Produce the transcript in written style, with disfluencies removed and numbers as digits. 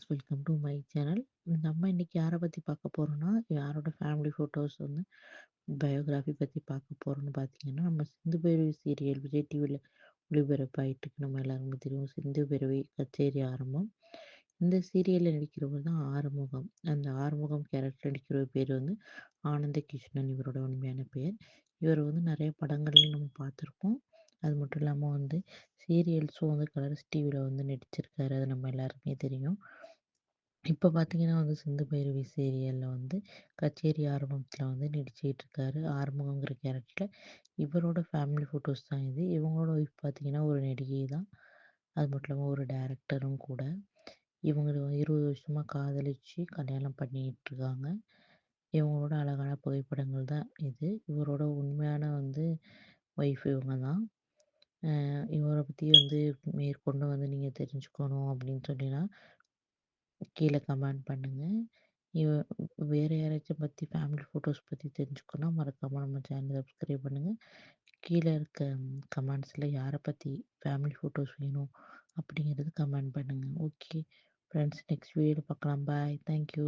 Welcome to my channel. நம்ம இன்னைக்கு யாரை பற்றி பார்க்க போகிறோம்னா, யாரோட ஃபேமிலி ஃபோட்டோஸ் வந்து பயோகிராஃபி பற்றி பார்க்க போகிறோம்னு பார்த்தீங்கன்னா, நம்ம சிந்து பைரவி சீரியல் விஜய் டிவியில் ஒளிபரப்பாயிட்டு இருக்கு. நம்ம எல்லாருக்கும் தெரியும், சிந்து பைரவி கச்சேரி ஆரம்பம். இந்த சீரியலில் நடிக்கிறவர் தான் ஆறுமுகம். அந்த ஆறுமுகம் கேரக்டர் நடிக்கிற பேர் வந்து ஆனந்த கிருஷ்ணன், இவரோட உண்மையான பேர். இவர் வந்து நிறைய படங்கள்லையும் நம்ம பார்த்துருக்கோம். அது மட்டும் இல்லாமல் வந்து சீரியல்ஸும் வந்து கலர்ஸ் டிவியில் வந்து நடிச்சிருக்காரு. அது நம்ம எல்லாருக்குமே தெரியும். இப்போ பார்த்தீங்கன்னா வந்து சிந்து பைரவி சீரியலில் வந்து கச்சேரி ஆரம்பத்தில் வந்து நடிச்சிட்டு இருக்காரு. ஆறுமுகங்கிற கேரக்டரில் இவரோட ஃபேமிலி ஃபோட்டோஸ் தான் இது. இவங்களோட ஒய்ஃப் பார்த்தீங்கன்னா ஒரு நடிகை தான். அது மட்டும் இல்லாமல் ஒரு டைரக்டரும் கூட. இவங்க 20 வருஷமா காதலிச்சு கல்யாணம் பண்ணிட்டு இருக்காங்க. இவங்களோட அழகான புகைப்படங்கள் தான் இது. இவரோட உண்மையான வந்து ஒய்ஃப் இவங்க தான். இவரை பற்றி வந்து மேற்கொண்டு வந்து நீங்கள் தெரிஞ்சுக்கணும் அப்படின்னு சொன்னீங்கன்னா கீழே கமெண்ட் பண்ணுங்க. இவ வேற யாராச்சும் பத்தி ஃபேமிலி ஃபோட்டோஸ் பத்தி தெரிஞ்சுக்கணும்னா மறக்காம நம்ம சேனல் சப்ஸ்கிரைப் பண்ணுங்க. கீழே இருக்க கமெண்ட்ஸ்ல யார பத்தி ஃபேமிலி ஃபோட்டோஸ் வேணும் அப்படிங்கிறது கமெண்ட் பண்ணுங்க. ஓகே ஃப்ரெண்ட்ஸ், நெக்ஸ்ட் வீடியோல பார்க்கலாம். பாய். Thank you.